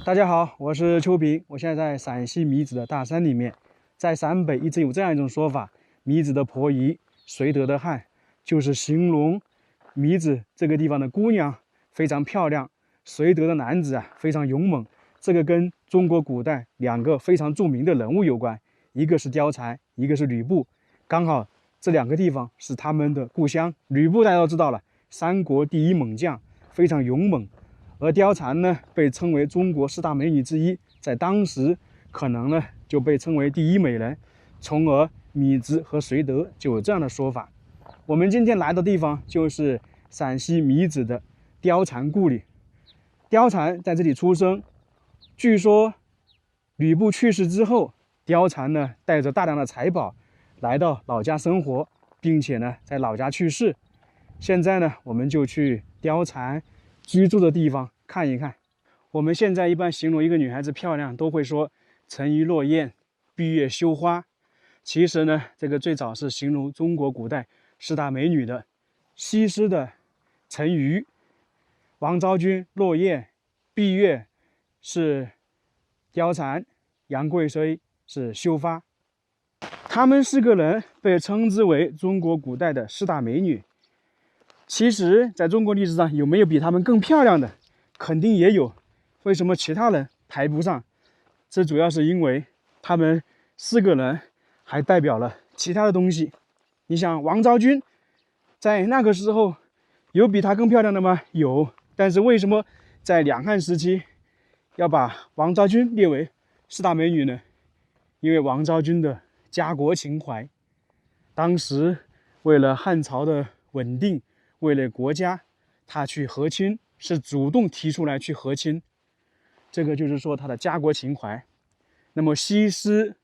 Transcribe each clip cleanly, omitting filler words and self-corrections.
大家好，我是秋平，我现在在陕西米脂的大山里面。在陕北一直有这样一种说法，米脂的婆姨，绥德的汉，就是形容米脂这个地方的姑娘非常漂亮，绥德的男子啊非常勇猛。这个跟中国古代两个非常著名的人物有关，一个是貂蝉，一个是吕布。刚好这两个地方是他们的故乡。吕布大家都知道了，三国第一猛将，非常勇猛。而貂蝉呢，被称为中国四大美女之一，在当时可能呢就被称为第一美人，从而米脂和绥德就有这样的说法。我们今天来的地方就是陕西米脂的貂蝉故里。貂蝉在这里出生，据说吕布去世之后，貂蝉呢带着大量的财宝来到老家生活，并且呢在老家去世。现在呢，我们就去貂蝉居住的地方看一看。我们现在一般形容一个女孩子漂亮，都会说沉鱼落雁、闭月羞花。其实呢，这个最早是形容中国古代四大美女的。西施的沉鱼，王昭君落雁，闭月是貂蝉，杨贵妃是羞发。她们4个人被称之为中国古代的四大美女。其实在中国历史上有没有比她们更漂亮的？肯定也有。为什么其他人排不上？这主要是因为她们4个人还代表了其他的东西。你想王昭君在那个时候有比她更漂亮的吗？有。但是为什么在两汉时期要把王昭君列为4大美女呢？因为王昭君的家国情怀。当时为了汉朝的稳定，为了国家，他去和亲，是主动提出来去和亲，这个就是说他的家国情怀。那么西施、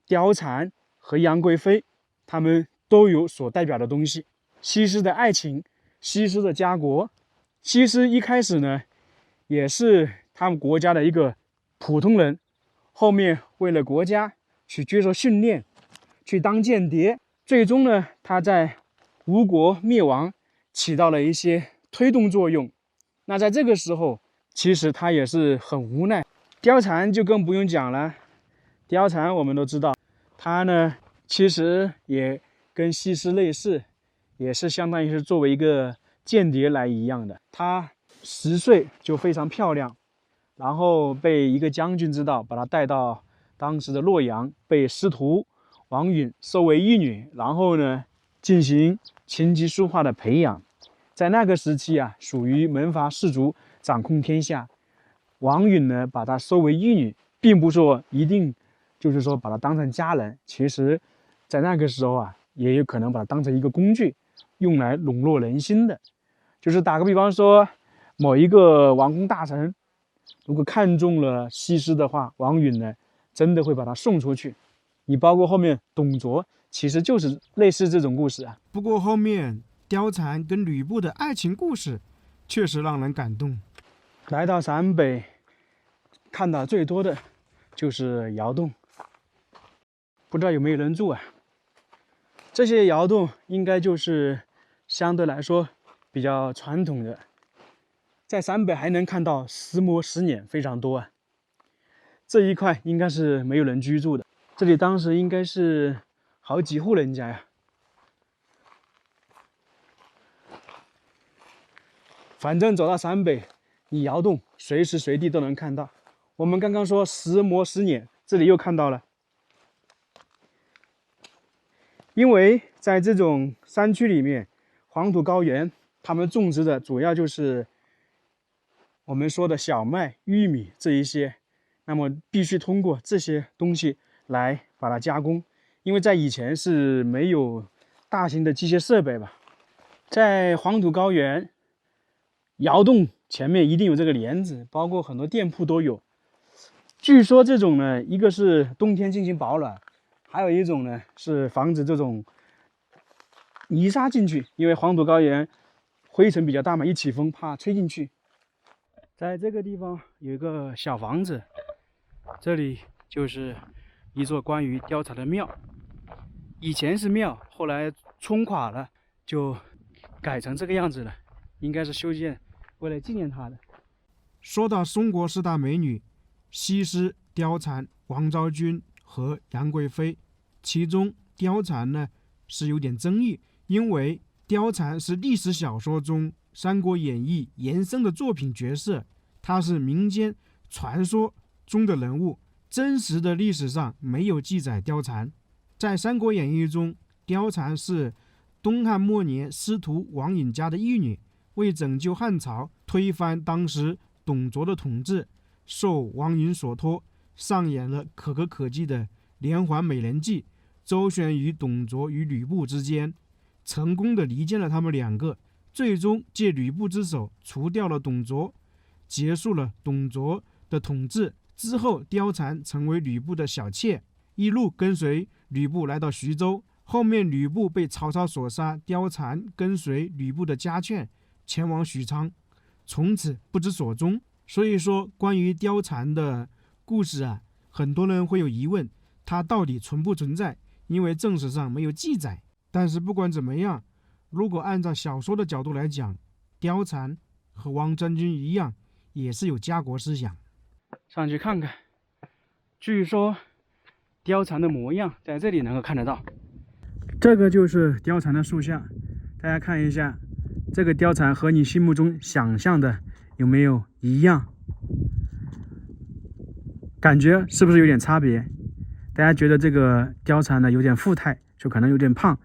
貂蝉和杨贵妃，他们都有所代表的东西。西施的爱情，西施的家国。西施一开始呢，也是他们国家的一个普通人，后面为了国家去接受训练，去当间谍，最终呢，他在吴国灭亡起到了一些推动作用。那在这个时候，其实他也是很无奈。貂蝉就更不用讲了，貂蝉我们都知道，他呢其实也跟西施类似，也是相当于是作为一个间谍来一样的。他10岁就非常漂亮，然后被一个将军知道，把她带到当时的洛阳，被师徒王允收为义女，然后呢进行琴棋书画的培养。在那个时期啊，属于门阀士族掌控天下。王允呢把她收为义女，并不说一定就是说把她当成家人，其实在那个时候啊，也有可能把她当成一个工具，用来笼络人心的。就是打个比方说，某一个王公大臣如果看中了西施的话，王允呢真的会把她送出去。你包括后面董卓，其实就是类似这种故事啊。不过后面貂蝉跟吕布的爱情故事确实让人感动。来到陕北，看到最多的就是窑洞，不知道有没有人住啊？这些窑洞应该就是相对来说比较传统的，在陕北还能看到石磨石碾非常多啊。这一块应该是没有人居住的，这里当时应该是好几户人家呀。反正走到陕北，你窑洞随时随地都能看到。我们刚刚说石磨石碾，这里又看到了。因为在这种山区里面，黄土高原，他们种植的主要就是我们说的小麦、玉米这一些，那么必须通过这些东西来把它加工。因为在以前是没有大型的机械设备吧，在黄土高原，窑洞前面一定有这个帘子，包括很多店铺都有。据说这种呢，一个是冬天进行保暖，还有一种呢是防止这种泥沙进去，因为黄土高原灰尘比较大嘛，一起风怕吹进去。在这个地方有一个小房子，这里就是一座关于貂蝉的庙。以前是庙，后来冲垮了，就改成这个样子了，应该是修建为了纪念他的。说到中国四大美女，西施、貂蝉、王昭君和杨贵妃，其中貂蝉呢是有点争议，因为貂蝉是历史小说中《三国演义》延伸的作品角色，她是民间传说中的人物，真实的历史上没有记载貂蝉。在《三国演义》中，貂蝉是东汉末年司徒王允家的义女，为拯救汉朝，推翻当时董卓的统治，受王允所托，上演了可歌可泣的连环美人计，周旋于董卓与吕布之间，成功的离间了他们两个，最终借吕布之手除掉了董卓，结束了董卓的统治。之后，貂蝉成为吕布的小妾，一路跟随吕布来到徐州。后面吕布被曹操所杀，貂蝉跟随吕布的家眷前往许昌，从此不知所终。所以说，关于貂蝉的故事啊，很多人会有疑问，它到底存不存在？因为正史上没有记载。但是不管怎么样，如果按照小说的角度来讲，貂蝉和王昭君一样，也是有家国思想。上去看看，据说貂蝉的模样在这里能够看得到。这个就是貂蝉的塑像，大家看一下，这个貂蝉和你心目中想象的有没有一样？感觉是不是有点差别？大家觉得这个貂蝉呢有点富态，就可能有点胖。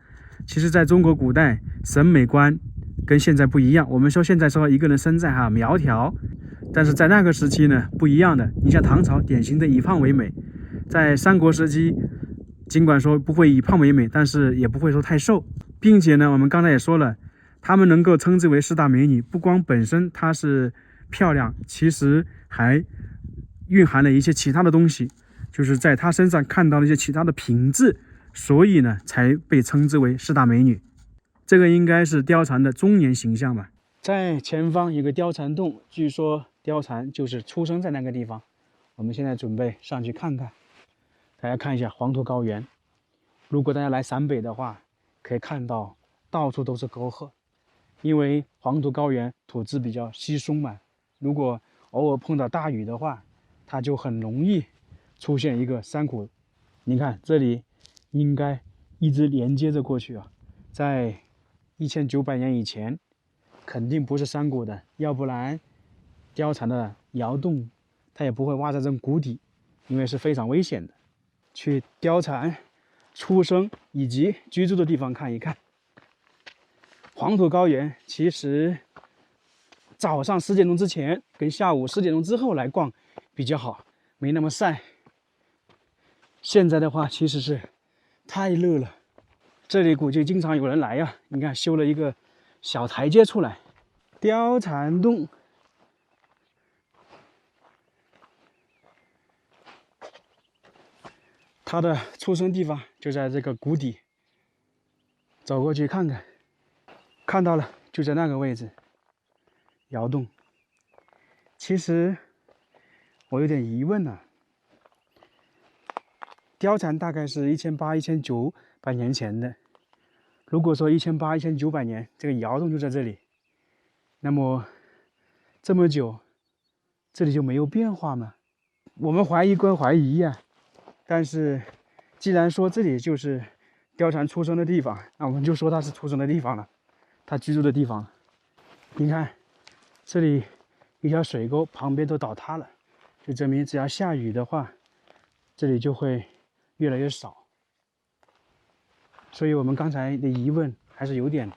其实在中国古代，审美观跟现在不一样。我们说现在说一个人身材苗条，但是在那个时期呢不一样的。你像唐朝典型的以胖为美，在三国时期尽管说不会以胖为美，但是也不会说太瘦，并且呢，我们刚才也说了，她们能够称之为四大美女，不光本身她是漂亮，其实还蕴含了一些其他的东西，就是在她身上看到了一些其他的品质，所以呢，才被称之为四大美女。这个应该是貂蝉的中年形象吧。在前方有个貂蝉洞，据说貂蝉就是出生在那个地方。我们现在准备上去看看。大家看一下黄土高原，如果大家来陕北的话，可以看到到处都是沟壑，因为黄土高原土质比较稀松嘛，如果偶尔碰到大雨的话，它就很容易出现一个山谷。你看这里应该一直连接着过去啊，在1900年以前肯定不是山谷的，要不然貂蝉的窑洞它也不会挖在这种谷底，因为是非常危险的。去貂蝉出生以及居住的地方看一看。黄土高原其实早上10点钟之前跟下午10点钟之后来逛比较好，没那么晒。现在的话其实是太热了，这里估计经常有人来呀。你看修了一个小台阶出来。貂蝉洞，它的出生地方就在这个谷底，走过去看看，看到了，就在那个位置，窑洞。其实我有点疑问呢，貂蝉大概是1800、1900年前的，如果说1800、1900年这个窑洞就在这里，那么这么久，这里就没有变化吗？我们怀疑归怀疑呀。但是，既然说这里就是貂蝉出生的地方，那我们就说它是出生的地方了，它居住的地方。你看，这里一条水沟旁边都倒塌了，就证明只要下雨的话，这里就会越来越少。所以我们刚才的疑问还是有点，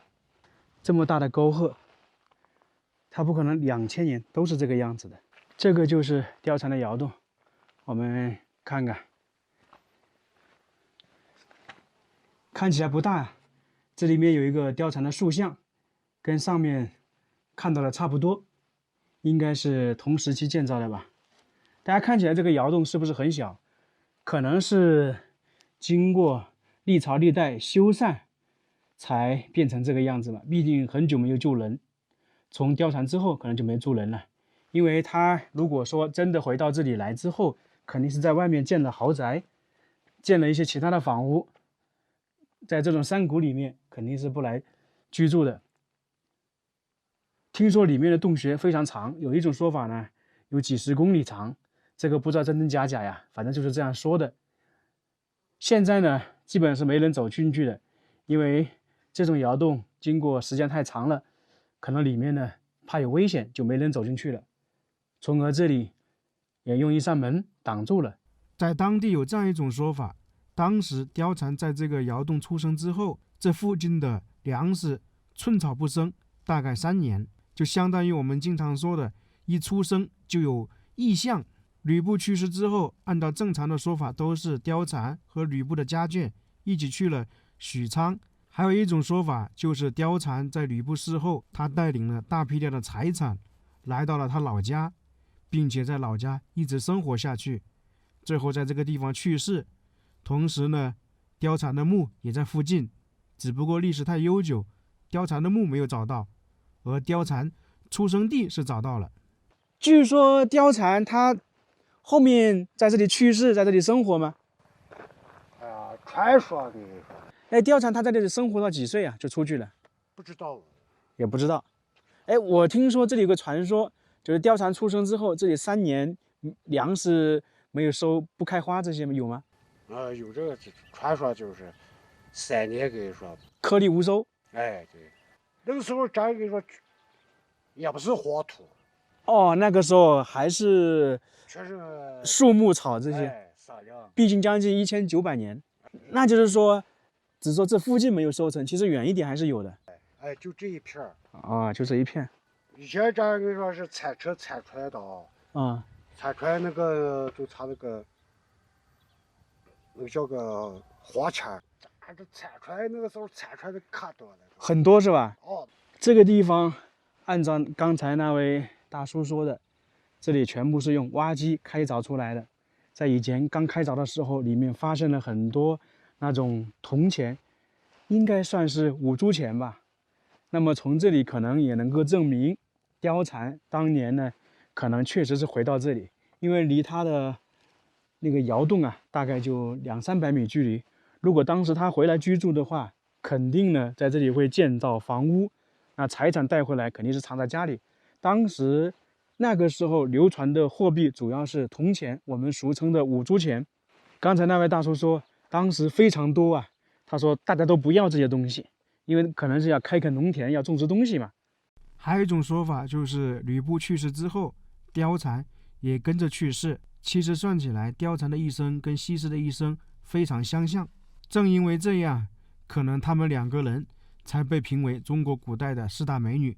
这么大的沟壑，它不可能2000年都是这个样子的。这个就是貂蝉的窑洞，我们看看。看起来不大，这里面有一个貂蝉的塑像，跟上面看到的差不多，应该是同时期建造的吧。大家看起来这个窑洞是不是很小？可能是经过历朝历代修缮才变成这个样子吧。毕竟很久没有住人，从貂蝉之后可能就没住人了。因为他如果说真的回到这里来之后，肯定是在外面建了豪宅，建了一些其他的房屋。在这种山谷里面肯定是不来居住的。听说里面的洞穴非常长，有一种说法呢，有几十公里长，这个不知道真真假假呀，反正就是这样说的。现在呢，基本是没人走进去的，因为这种窑洞经过时间太长了，可能里面呢怕有危险，就没人走进去了。从而这里也用一扇门挡住了。在当地有这样一种说法，当时貂蝉在这个窑洞出生之后，这附近的粮食寸草不生，大概3年，就相当于我们经常说的一出生就有异象。吕布去世之后，按照正常的说法，都是貂蝉和吕布的家眷一起去了许昌。还有一种说法，就是貂蝉在吕布死后，他带领了大批量的财产来到了他老家，并且在老家一直生活下去，最后在这个地方去世。同时呢，貂蝉的墓也在附近，只不过历史太悠久，貂蝉的墓没有找到，而貂蝉出生地是找到了。据说貂蝉她后面在这里去世，在这里生活吗？传说的，哎，貂蝉她在这里生活到几岁啊？就出去了？不知道。也不知道。哎，我听说这里有个传说，就是貂蝉出生之后，这里3年粮食没有收，不开花，这些有吗？有这个传说，就是3年跟你说颗粒无收。哎，对，那个时候咱跟你说也不是黄土，哦，那个时候还是全是树木草这些，撒粮。毕竟将近1900年，那就是说，只说这附近没有收成，其实远一点还是有的。哎，就这一片儿。啊，就这一片。以前咱跟你说是铲车铲出来的啊，铲出来那个就它那个叫个黄钱，咱这铲出来那个时候铲出来的可多了。很多是吧？哦，这个地方按照刚才那位大叔说的，这里全部是用挖机开凿出来的。在以前刚开凿的时候，里面发现了很多那种铜钱，应该算是5铢钱吧。那么从这里可能也能够证明，貂蝉当年呢，可能确实是回到这里，因为离他的那个窑洞啊，大概就200-300米距离。如果当时他回来居住的话，肯定呢在这里会建造房屋，那财产带回来肯定是藏在家里。当时那个时候流传的货币主要是铜钱，我们俗称的5铢钱。刚才那位大叔说，当时非常多啊，他说大家都不要这些东西，因为可能是要开垦农田，要种植东西嘛。还有一种说法就是吕布去世之后，貂蝉也跟着去世。其实算起来，貂蝉的一生跟西施的一生非常相像。正因为这样，可能他们2个人才被评为中国古代的4大美女。